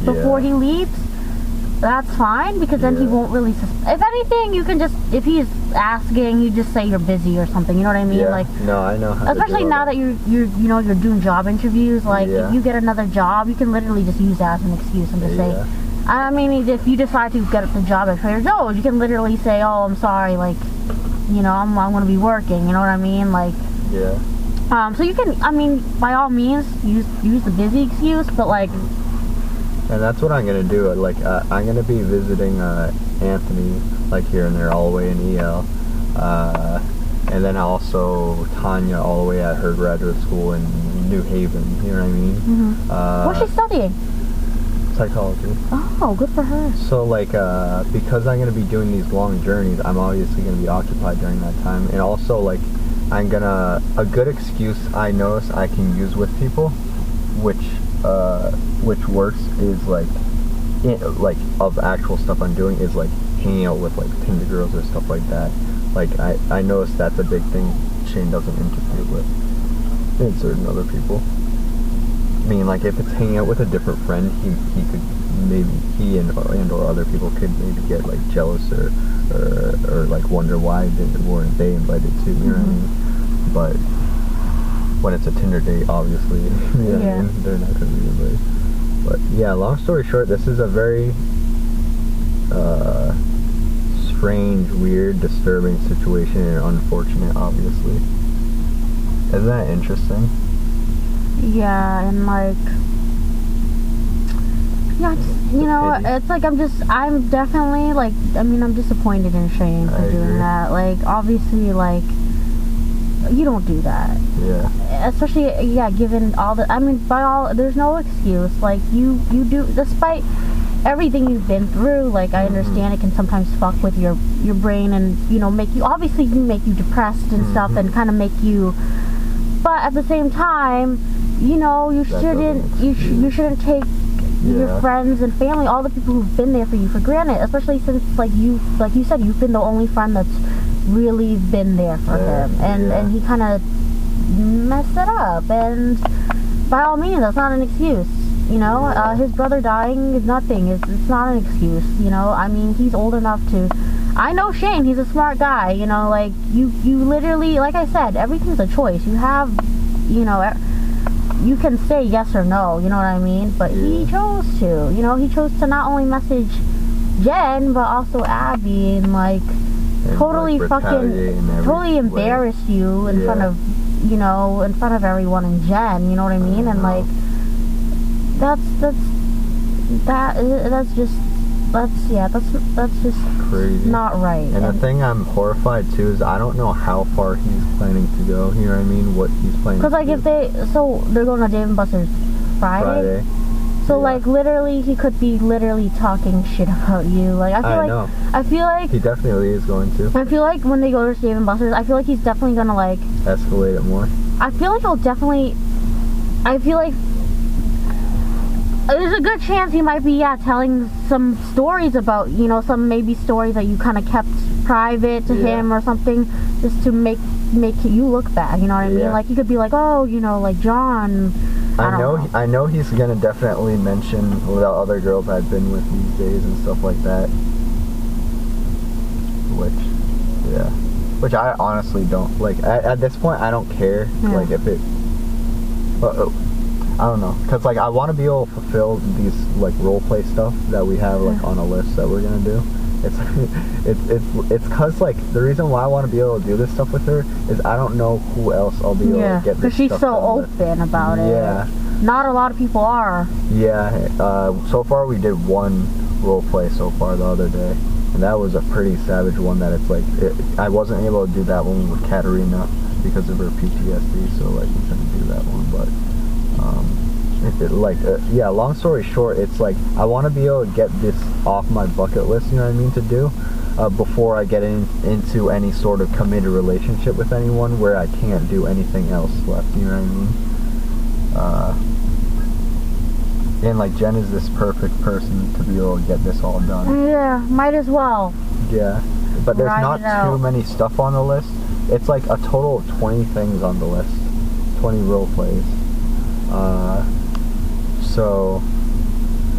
before he leaves, that's fine, because then he won't really if anything, you can just, if he's asking, you just say you're busy or something, you know what I mean? Yeah. Like, no, I know how especially now that you're doing job interviews, like if you get another job, you can literally just use that as an excuse and just say, I mean, if you decide to get the job at Trader Joe's, you can literally say, oh, I'm sorry, like, you know, I'm going to be working, you know what I mean? Like, so you can, I mean, by all means, use the busy excuse, but like, and that's what I'm gonna do. Like, I'm gonna be visiting Anthony, like, here and there, all the way in EL, and then also Tanya, all the way at her graduate school in New Haven. You know what I mean? What's she studying? Psychology. Oh, good for her. So, like, because I'm gonna be doing these long journeys, I'm obviously gonna be occupied during that time, and also, like, a good excuse I notice I can use with people, which works, is like of actual stuff I'm doing, is like hanging out with like Tinder girls or stuff like that. Like, I notice that's a big thing Shane doesn't interfere with in certain other people. I mean, like, if it's hanging out with a different friend, he could maybe, he and or other people could maybe get like jealous or like wonder why weren't they invited too, you know what I mean? But when it's a Tinder date, obviously, you know what I mean? They're not going to be invited. But yeah, long story short, this is a very strange, weird, disturbing situation, and unfortunate, obviously. Isn't that interesting? Yeah, and like, yeah, you know, it's like I'm definitely, like, I mean, I'm disappointed in Shane for doing that. Like, obviously, like, you don't do that. Yeah. Especially, given all the, I mean, there's no excuse. Like, you do, despite everything you've been through, like, I understand it can sometimes fuck with your brain and, you know, make you depressed and stuff, and kind of make you, but at the same time, you know, you shouldn't take your friends and family, all the people who've been there for you, for granted, especially since, like you said, you've been the only friend that's really been there for him, and he kind of messed it up, and by all means, that's not an excuse, you know. His brother dying is nothing. It's not an excuse, you know. I mean, he's old enough to, I know Shane, he's a smart guy, you know, like, you literally, like I said, everything's a choice. You have, you know, you can say yes or no, you know what I mean, but he chose to, you know, he chose to not only message Jen, but also Abby, and like, totally totally embarrass you in front of, you know, in front of everyone and Jen, you know what I mean? And like, that's just crazy, not right. And the thing I'm horrified too is I don't know how far he's planning to go. You know what I mean? What he's planning. Because like, if they're going to Dave & Buster's Friday. So like, literally, he could be literally talking shit about you. Like, I feel like he definitely is going to. I feel like when they go to Dave & Buster's, I feel like he's definitely gonna like escalate it more. I feel like there's a good chance he might be telling some stories about, you know, some maybe stories that you kind of kept private to him or something, just to make you look bad, you know what I mean? Like, he could be like, oh, you know, like, John, I know he's gonna definitely mention the other girls I've been with these days and stuff like that, which I honestly don't like. At this point, I don't care. Like, if it I don't know, because like, I want to be able to fulfill these like role play stuff that we have like on a list that we're gonna do. It's cause like, the reason why I want to be able to do this stuff with her is I don't know who else I'll be able to get this stuff done with. Because she's so open about it. Yeah. Not a lot of people are. Yeah. So far we did one role play so far the other day, and that was a pretty savage one. That it's like, I wasn't able to do that one with Katarina because of her PTSD, so like, we couldn't do that one, but long story short, it's like, I want to be able to get this off my bucket list, you know what I mean, to do before I get into any sort of committed relationship with anyone where I can't do anything else left, you know what I mean? And like, Jen is this perfect person to be able to get this all done. Yeah, might as well. Yeah, but there's not too many stuff on the list. It's like a total of 20 things on the list, 20 role plays. So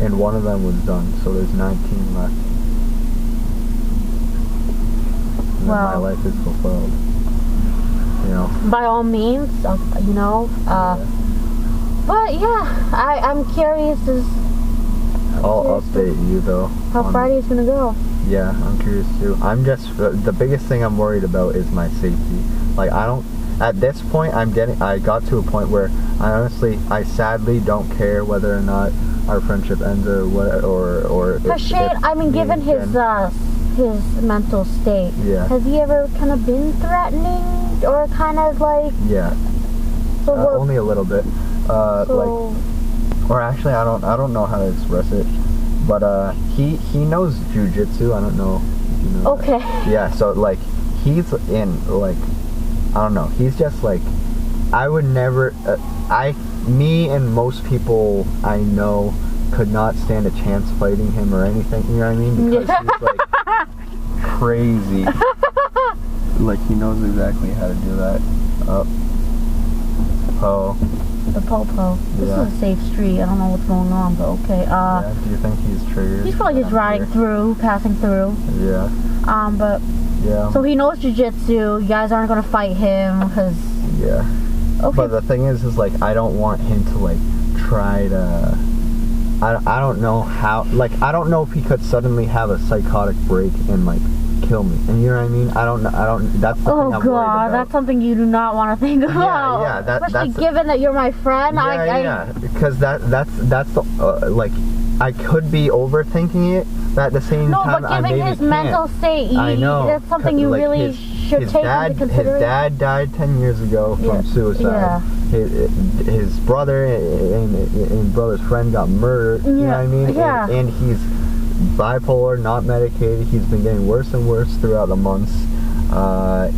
and one of them was done, so there's 19 left. And then my Wow. life is fulfilled. You know. By all means, you know. But yeah, I'm curious as I'll update you though. how Friday's gonna go. Yeah, I'm curious too. I'm just the biggest thing I'm worried about is my safety. Like at this point I got to a point where I sadly don't care whether or not our friendship ends or what or Cause Shane, I mean, given his mental state, Yeah. has he ever kind of been threatening or kind of like? Yeah. So what? Only a little bit. So Or actually, I don't know how to express it, but he knows jujitsu. I don't know if you know. okay. That. Yeah, so like he's in like I don't know. He's just like I would never. Me and most people I know could not stand a chance fighting him or anything. You know what I mean? Because he's like crazy. Like he knows exactly how to do that. Oh. The Popo. This Yeah. is a safe street. I don't know what's going on, but okay. Yeah, do you think he's triggered? He's probably just riding through, passing through. Yeah. But Yeah. so he knows jujitsu. You guys aren't gonna fight him because. Yeah. Okay. But the thing is like I don't want him to like try to. I don't know how. Like I don't know if he could suddenly have a psychotic break and like kill me. And you know what I mean? I don't. That's the thing I'm worried about. That's something you do not want to think about. Yeah. Especially That's given that you're my friend. Yeah. Because that's the like I could be overthinking it, but at the same No, time but I given maybe his can't. mental state, I know. that's something you Like, really should take into consideration. His dad died 10 years ago from suicide. Yeah. His brother and brother's friend got murdered. You know what I mean? Yeah. And he's bipolar, not medicated. He's been getting worse and worse throughout the months.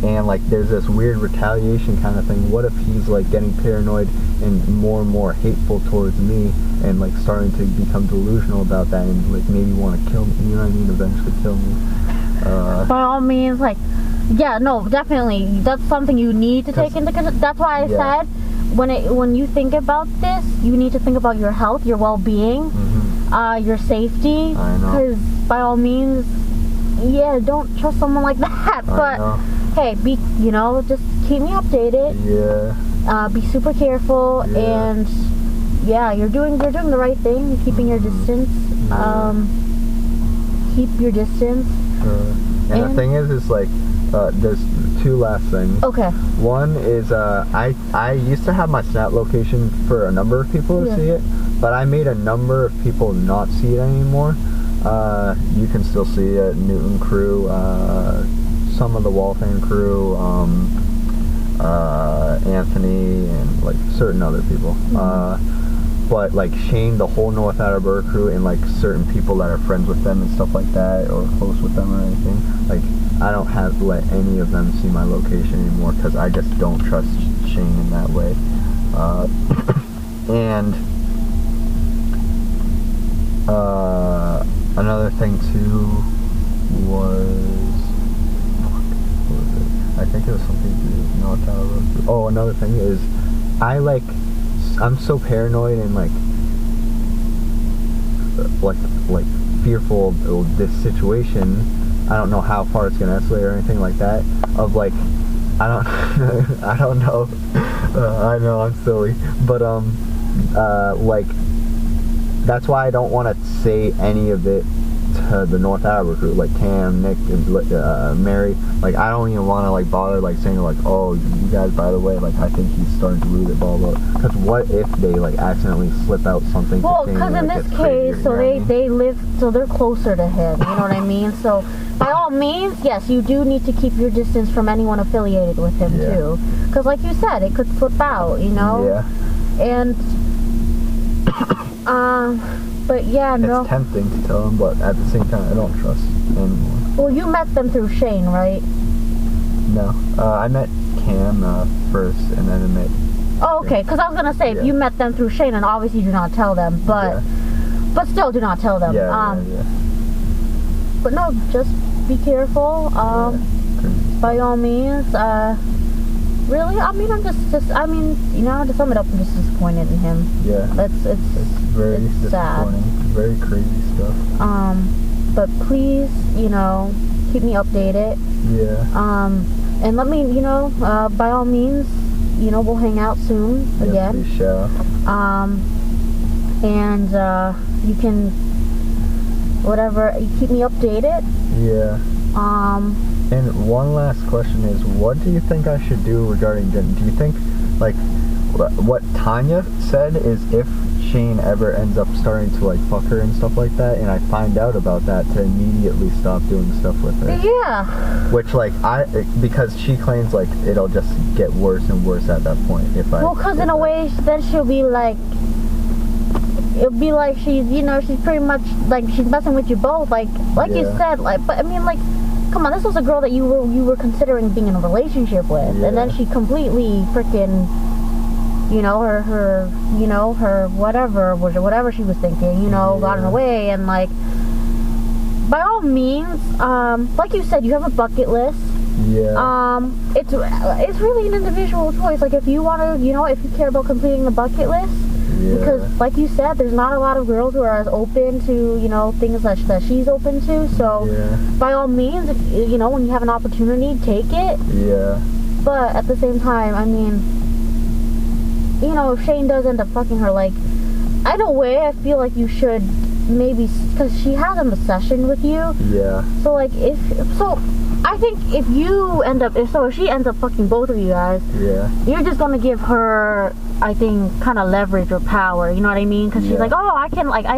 And like there's this weird retaliation kind of thing. What if he's like getting paranoid and more hateful towards me and like starting to become delusional about that and like maybe want to kill me, you know what I mean, eventually kill me. By all means, like, yeah, no, definitely, that's something you need to take into consideration. That's why I said when you think about this, you need to think about your health, your well-being, your safety. I know. Because by all means, yeah, don't trust someone like that. But hey, just keep me updated. Yeah. Be super careful, and you're doing the right thing. You're keeping your distance. Keep your distance. And the thing is like there's two last things. Okay. One is I used to have my Snap location for a number of people to see it, but I made a number of people not see it anymore. You can still see it, Newton crew, some of the Waltham crew, Anthony, and like certain other people. But like Shane, the whole North Attleboro crew, and like certain people that are friends with them and stuff like that, or close with them or anything, like I don't have to let any of them see my location anymore because I just don't trust Shane in that way. And another thing too was, what was it? I think it was something to do with North Attleboro. Oh, another thing is I'm so paranoid and like fearful of this situation. I don't know how far it's gonna escalate or anything like that. Of like, I don't know. I know I'm silly, but like that's why I don't want to say any of it to the North Attleboro crew, like Cam, Nick, and Mary. Like I don't even want to like bother like saying like, oh, you guys, by the way, like I think he's starting to lose it, blah blah. Because what if they like accidentally slip out something? Well, because in this case, so they live, so they're closer to him. You know what I mean? So by all means, yes, you do need to keep your distance from anyone affiliated with him too. Because like you said, it could flip out. You know. Yeah. And but it's tempting to tell him, but at the same time, I don't trust anyone. Well, you met them through Shane, right? No, I met Cam first, and then I met. Oh, okay. Because I was gonna say, if you met them through Shane, and obviously do not tell them, but still do not tell them. Yeah. But no, just be careful. By all means. Really, I mean, to sum it up, I'm just disappointed in him. Yeah. It's very disappointing. sad. very crazy stuff. But please, you know, keep me updated. Yeah. And let me, you know, by all means, you know, we'll hang out soon again. Yes, we shall. And you can, whatever, you keep me updated. Yeah. And one last question is, what do you think I should do regarding Jen? Do you think, like, what Tanya said is if Shane ever ends up starting to, like, fuck her and stuff like that, and I find out about that, to immediately stop doing stuff with her? Yeah. Which, like, because she claims, like, it'll just get worse and worse at that point if I... Well, because in a way, then she'll be like, it'll be like she's, you know, she's pretty much, like, she's messing with you both, like you said, like, but I mean, like, come on, this was a girl that you were considering being in a relationship with, and then she completely freaking, you know, her you know, her whatever she was thinking, you know, got in the way, and like, by all means, like you said, you have a bucket list. Yeah. It's really an individual choice. Like, if you want to, you know, if you care about completing the bucket list. Yeah. Because, like you said, there's not a lot of girls who are as open to, you know, things that she's open to. So, by all means, if, you know, when you have an opportunity, take it. Yeah. But at the same time, I mean, you know, if Shane does end up fucking her, like, either way, I feel like you should maybe, because she has an obsession with you. Yeah. So, like, I think if she ends up fucking both of you guys, you're just gonna give her, I think, kind of leverage or power, you know what I mean? Because she's like, oh, I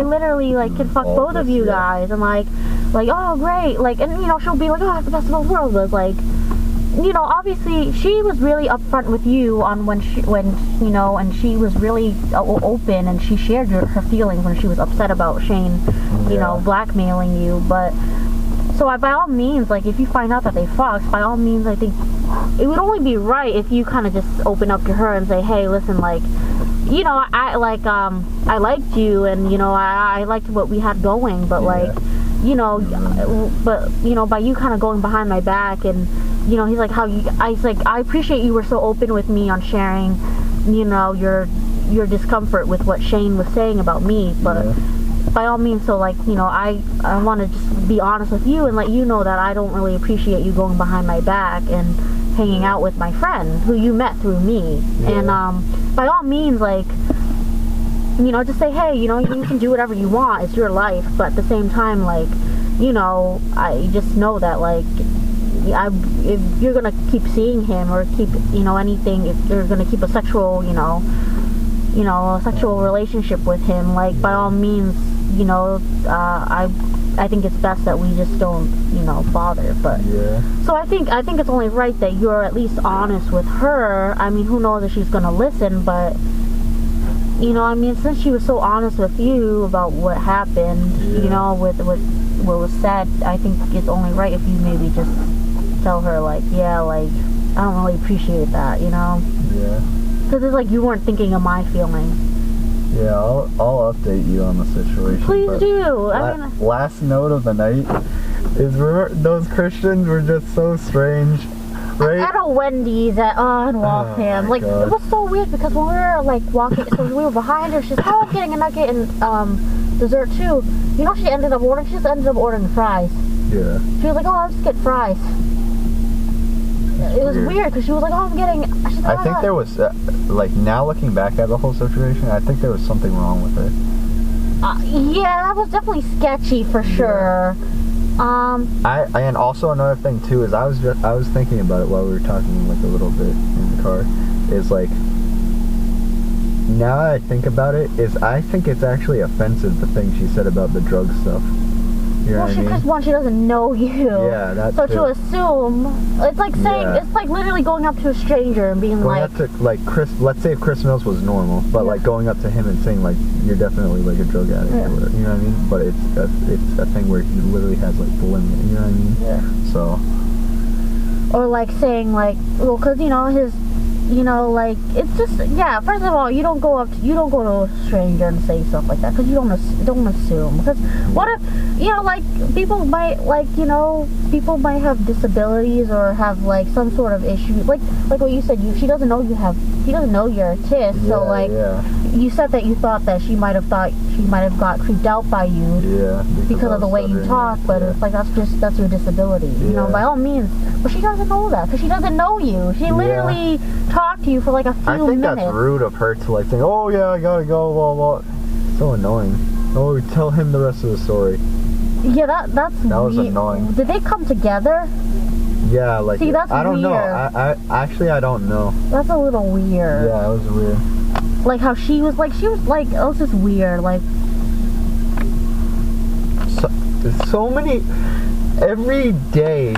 literally, like, can fuck both of you guys, and like, oh, great, like, and, you know, she'll be like, oh, it's the best of both worlds, but, like, you know, obviously, she was really upfront with you on when you know, and she was really open, and she shared her feelings when she was upset about Shane, you know, blackmailing you, but... So by all means, like, if you find out that they fucked, by all means, I think it would only be right if you kind of just open up to her and say, hey, listen, like, you know, I liked you, and, you know, I liked what we had going, but like, you know, but, you know, by you kind of going behind my back, and, you know, he's like, I appreciate you were so open with me on sharing, you know, your discomfort with what Shane was saying about me, but by all means, so, like, you know, I want to just be honest with you and let you know that I don't really appreciate you going behind my back and hanging out with my friend who you met through me. And by all means, like, you know, just say, hey, you know, you can do whatever you want, it's your life, but at the same time, like, you know, I just know that, like, if you're gonna keep seeing him or keep, you know, anything, if you're gonna keep a sexual, a sexual relationship with him, like, by all means, you know, I think it's best that we just don't, you know, bother. But so I think it's only right that you're at least honest with her. I mean, who knows if she's gonna listen, but, you know, I mean, since she was so honest with you about what happened, you know, with what was said, I think it's only right if you maybe just tell her, like, like, I don't really appreciate that, you know? Because it's like you weren't thinking of my feelings. Yeah, I'll update you on the situation. Please do. I mean, last note of the night is, remember, those Christians were just so strange, right? At a Wendy's in Waltham. Like, it was so weird because when we were, like, walking, so we were behind her, she's, oh, I'm getting a nugget and dessert too. You know, she just ended up ordering fries. Yeah. She was like, oh, I'll just get fries. It was weird because she was like, oh, I'm getting... I think there was, like, now looking back at the whole situation, I think there was something wrong with her. Yeah, that was definitely sketchy for sure. And also another thing too is I was thinking about it while we were talking, like, a little bit in the car, is like, now that I think about it, is I think it's actually offensive, the thing she said about the drug stuff. You know because one, she doesn't know you. Yeah, that's so to assume, it's like saying, it's like literally going up to a stranger and being going up to, like, let's say if Chris Mills was normal, but like going up to him and saying, like, you're definitely, like, a drug addict or whatever, you know what I mean? But it's a thing where he literally has, like, the limit, you know what I mean? Yeah. So. Or like saying, like, well, because, you know, his, you know, like, it's just, first of all, you don't go to a stranger and say stuff like that, because you don't assume, because what if, you know, like, people might have disabilities or have, like, some sort of issue, like what you said, she doesn't know you're a TIS, so, like, you said that you thought that she might have got creeped out by you. Yeah. Because of the way you talk, but it's like that's your disability. You know, by all means. But she doesn't know that because she doesn't know you. She literally talked to you for like a few minutes. I think that's rude of her to like think, oh yeah, I gotta go, blah blah. So annoying. Oh, tell him the rest of the story. Yeah, that was annoying. Did they come together? Yeah, like see, that's I don't weird. know. I actually I don't know. That's a little weird. Yeah, it was weird. Like how she was like it was just weird. Like so many. Every day,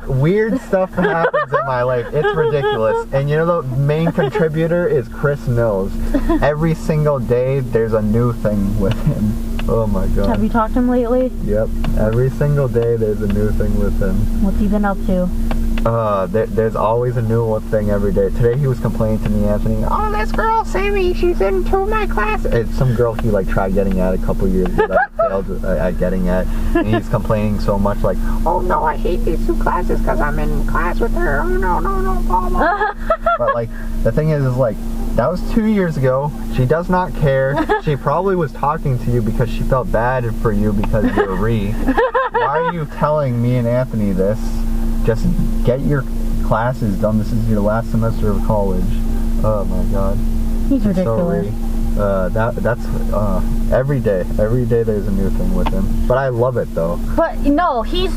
weird stuff happens in my life. It's ridiculous. And you know the main contributor is Chris Mills. Every single day, there's a new thing with him. Oh my god. Have you talked to him lately? Yep. Every single day, there's a new thing with him. What's he been up to? There's always a new thing every day. Today he was complaining to me, Anthony, oh, this girl, Sammy, she's in 2 of my classes. It's some girl he like tried getting at a couple years ago that I failed at getting at. And he's complaining so much like, oh no, I hate these 2 classes because I'm in class with her. Oh no, blah, blah. But like, the thing is like, that was 2 years ago. She does not care. She probably was talking to you because she felt bad for you because you're Why are you telling me and Anthony this? Just get your classes done. This is your last semester of college. Oh my god. He's ridiculous. That's every day. Every day there's a new thing with him. But I love it though. But no, he's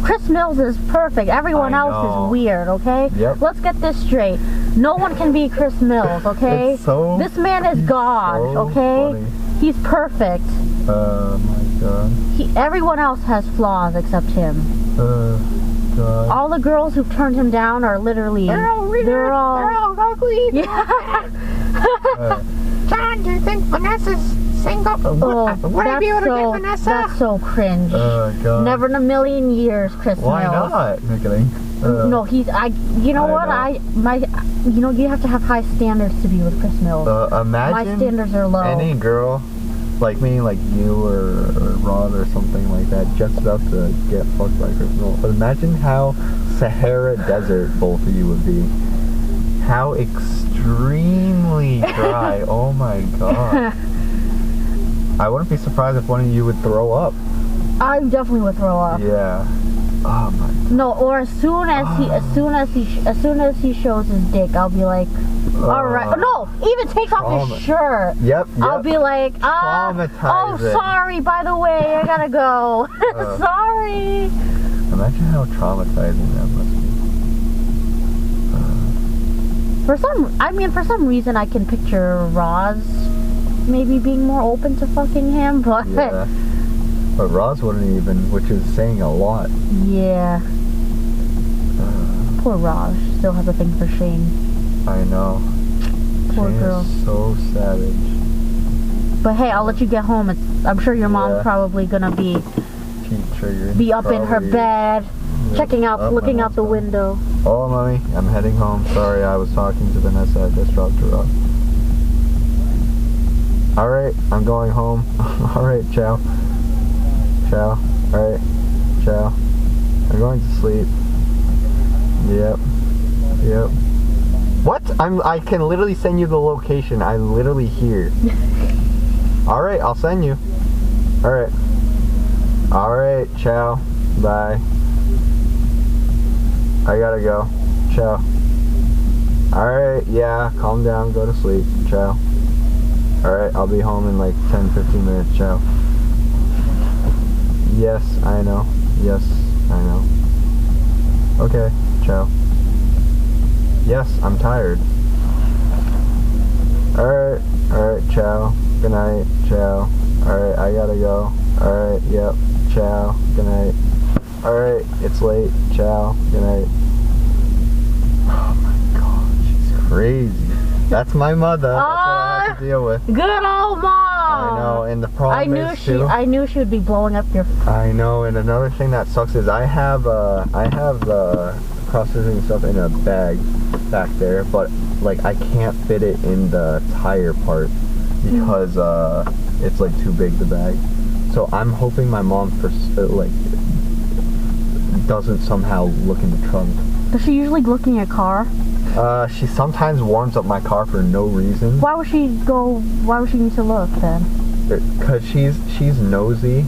Chris Mills is perfect. Everyone else is weird, okay? Yep. Let's get this straight. No one can be Chris Mills, okay? This man is God, so okay? Funny. He's perfect. Oh my god. Everyone else has flaws except him. God. All the girls who've turned him down are literally they're all ugly. Yeah. John, do you think Vanessa's single? Would I be able to get Vanessa? That's so cringe. Oh god. Never in a million years, Chris Why Mills. not? No kidding. No, you have to have high standards to be with Chris Mills. Imagine my standards are low. Any girl like me, like you or Ron or something like that, just about to get fucked by Chris Mills. But imagine how Sahara Desert both of you would be. How extremely dry. Oh my god. I wouldn't be surprised if one of you would throw up. I definitely would throw up. Yeah. Oh my god. No, or as soon as he shows his dick, I'll be like, all right. No, even take off his shirt. Yep. I'll be like, sorry, by the way, I gotta go. Sorry. Imagine how traumatizing that must be. For some reason, I can picture Roz maybe being more open to fucking him, but yeah. But Roz wouldn't even, which is saying a lot. Yeah. Poor Roz. She still has a thing for Shane. I know. Poor Shane girl. Is so savage. But hey, I'll let you get home. I'm sure your mom's probably gonna be up in her bed, checking out, looking out the window. Oh, mommy, I'm heading home. Sorry, I was talking to Vanessa. I just dropped her off. Alright, I'm going home. Alright, ciao. Ciao. Alright. Ciao. I'm going to sleep. Yep. What? I can literally send you the location. I'm literally here. Alright, I'll send you. Alright. Alright, ciao. Bye. I gotta go. Ciao. Alright, yeah, calm down, go to sleep. Ciao. Alright, I'll be home in like 10-15 minutes. Ciao. Yes, I know. Yes, I know. Okay, ciao. Yes, I'm tired. Alright, ciao. Good night, ciao. Alright, I gotta go. Alright, yep, ciao. Good night. Alright, it's late. Ciao. Good night. Oh my god, she's crazy. That's my mother. That's what I have to deal with. Good old mom. I know, and the problem I knew she would be blowing up your. I know, and another thing that sucks is I have the processing stuff in a bag back there, but like I can't fit it in the tire part because it's like too big, the bag. So I'm hoping my mom doesn't somehow look in the trunk. Does she usually look in your car? She sometimes warms up my car for no reason. Why would she need to look then? Because she's nosy